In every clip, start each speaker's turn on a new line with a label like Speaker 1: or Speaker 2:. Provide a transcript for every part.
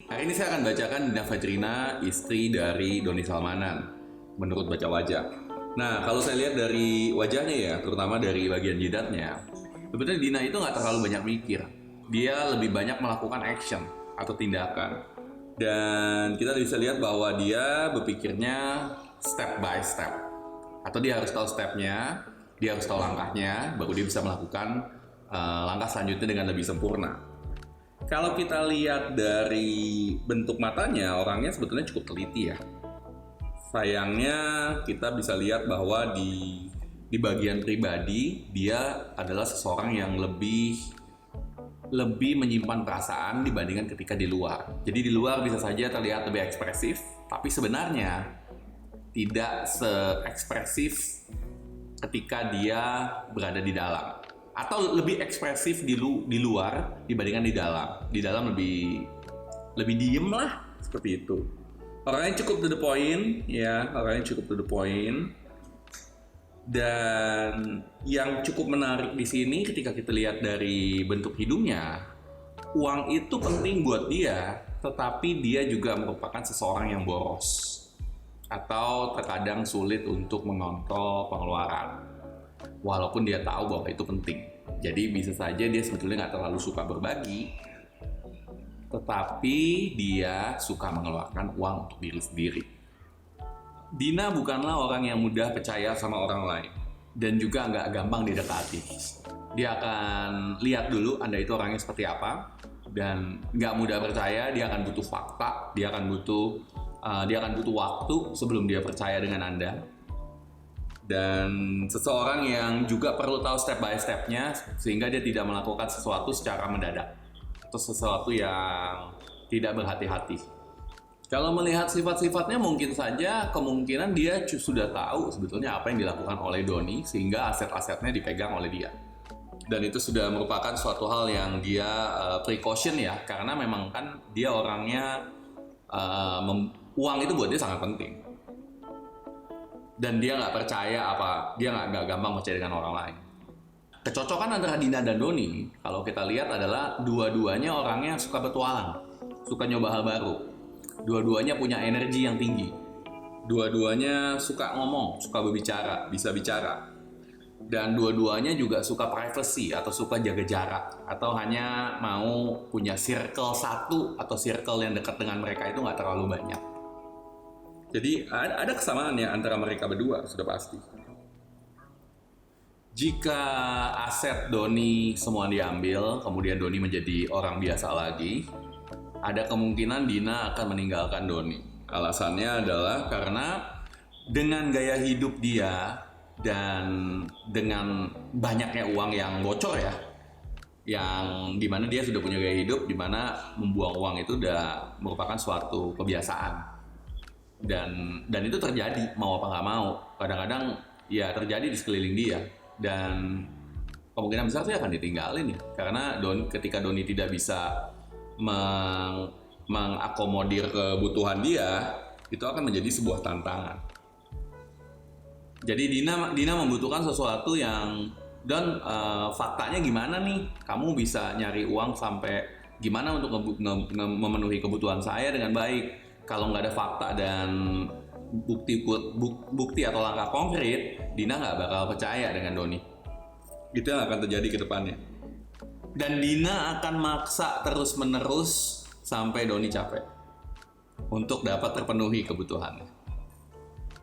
Speaker 1: Hari ini saya akan bacakan Dina Fajrina, istri dari Doni Salmanan, menurut baca wajah. Nah, kalau saya lihat dari wajahnya ya, terutama dari bagian jidatnya, sebenarnya Dina itu nggak terlalu banyak mikir. Dia lebih banyak melakukan action atau tindakan. Dan kita bisa lihat bahwa dia berpikirnya step by step. Atau dia harus tahu stepnya, dia harus tahu langkahnya, baru dia bisa melakukan langkah selanjutnya dengan lebih sempurna. Kalau kita lihat dari bentuk matanya, orangnya sebetulnya cukup teliti ya. Sayangnya kita bisa lihat bahwa di bagian pribadi dia adalah seseorang yang lebih menyimpan perasaan dibandingkan ketika di luar. Jadi di luar bisa saja terlihat lebih ekspresif, tapi sebenarnya tidak se-ekspresif ketika dia berada di dalam. Atau lebih ekspresif di luar dibandingkan di dalam. Di dalam lebih diem lah, seperti itu. Orangnya cukup to the point, ya, orangnya cukup to the point. Dan yang cukup menarik di sini ketika kita lihat dari bentuk hidungnya, uang itu penting buat dia, tetapi dia juga merupakan seseorang yang boros atau terkadang sulit untuk mengontrol pengeluaran, walaupun dia tahu bahwa itu penting. Jadi bisa saja dia sebetulnya nggak terlalu suka berbagi, tetapi dia suka mengeluarkan uang untuk diri sendiri. Dina bukanlah orang yang mudah percaya sama orang lain dan juga nggak gampang didekati. Dia akan lihat dulu Anda itu orangnya seperti apa dan nggak mudah percaya. Dia akan butuh fakta, dia akan butuh waktu sebelum dia percaya dengan Anda. Dan seseorang yang juga perlu tahu step by step-nya sehingga dia tidak melakukan sesuatu secara mendadak atau sesuatu yang tidak berhati-hati. Kalau melihat sifat-sifatnya mungkin saja kemungkinan dia sudah tahu sebetulnya apa yang dilakukan oleh Doni sehingga aset-asetnya dipegang oleh dia. Dan itu sudah merupakan suatu hal yang dia precaution ya, karena memang kan dia orangnya uang itu buat dia sangat penting. Dan dia nggak percaya dia nggak gampang percaya dengan orang lain. Kecocokan antara Dina dan Doni kalau kita lihat adalah dua-duanya orangnya suka petualang, suka nyoba hal baru. Dua-duanya punya energi yang tinggi. Dua-duanya suka ngomong, suka berbicara, bisa bicara. Dan dua-duanya juga suka privacy atau suka jaga jarak. Atau hanya mau punya circle satu atau circle yang dekat dengan mereka itu nggak terlalu banyak. Jadi ada kesamaan ya antara mereka berdua, sudah pasti. Jika aset Doni semua diambil, kemudian Doni menjadi orang biasa lagi, ada kemungkinan Dina akan meninggalkan Doni. Alasannya adalah karena dengan gaya hidup dia dan dengan banyaknya uang yang bocor ya, yang dimana dia sudah punya gaya hidup dimana membuang uang itu udah merupakan suatu kebiasaan. Dan itu terjadi mau apa nggak mau. Kadang-kadang ya terjadi di sekeliling dia dan kemungkinan besar sih akan ditinggalin ya, karena ketika Doni tidak bisa mengakomodir kebutuhan dia, itu akan menjadi sebuah tantangan. Jadi Dina membutuhkan sesuatu yang dan faktanya gimana nih? Kamu bisa nyari uang sampai gimana untuk memenuhi kebutuhan saya dengan baik? Kalau nggak ada fakta dan bukti atau langkah konkret, Dina nggak bakal percaya dengan Doni. Itu yang akan terjadi ke depannya. Dan Dina akan maksa terus-menerus sampai Doni capek untuk dapat terpenuhi kebutuhannya.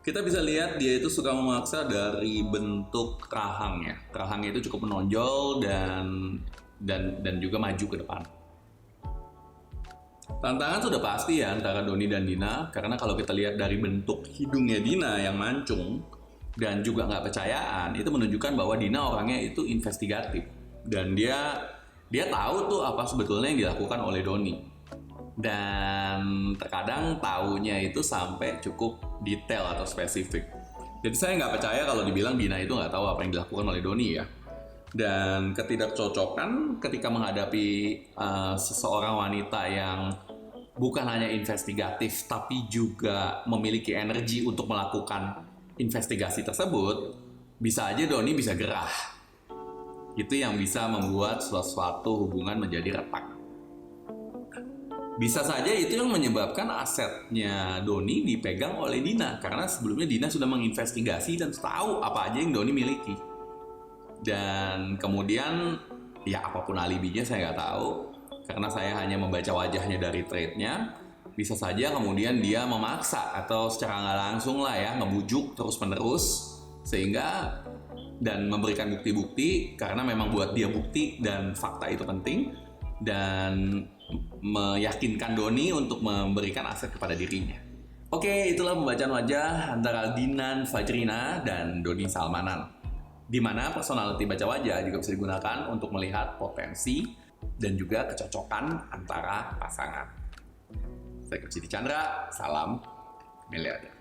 Speaker 1: Kita bisa lihat dia itu suka memaksa dari bentuk rahangnya. Rahangnya itu cukup menonjol dan juga maju ke depan. Tantangan sudah pasti ya antara Doni dan Dina, karena kalau kita lihat dari bentuk hidungnya Dina yang mancung dan juga nggak percayaan, itu menunjukkan bahwa Dina orangnya itu investigatif dan dia tahu tuh apa sebetulnya yang dilakukan oleh Doni, dan terkadang taunya itu sampai cukup detail atau spesifik. Jadi saya nggak percaya kalau dibilang Dina itu nggak tahu apa yang dilakukan oleh Doni ya. Dan ketidakcocokan ketika menghadapi seseorang wanita yang bukan hanya investigatif tapi juga memiliki energi untuk melakukan investigasi tersebut, bisa aja Doni bisa gerah. Itu yang bisa membuat suatu hubungan menjadi retak. Bisa saja itu yang menyebabkan asetnya Doni dipegang oleh Dina, karena sebelumnya Dina sudah menginvestigasi dan tahu apa aja yang Doni miliki. Dan kemudian ya apapun alibinya saya nggak tahu, karena saya hanya membaca wajahnya dari trade-nya. Bisa saja kemudian dia memaksa atau secara nggak langsung lah ya ngebujuk terus-menerus sehingga dan memberikan bukti-bukti, karena memang buat dia bukti dan fakta itu penting, dan meyakinkan Doni untuk memberikan aset kepada dirinya. Oke, itulah pembacaan wajah antara Dinan Fajrina dan Doni Salmanan, di mana personality baca wajah juga bisa digunakan untuk melihat potensi dan juga kecocokan antara pasangan. Saya Coach Chandra, salam miliarder.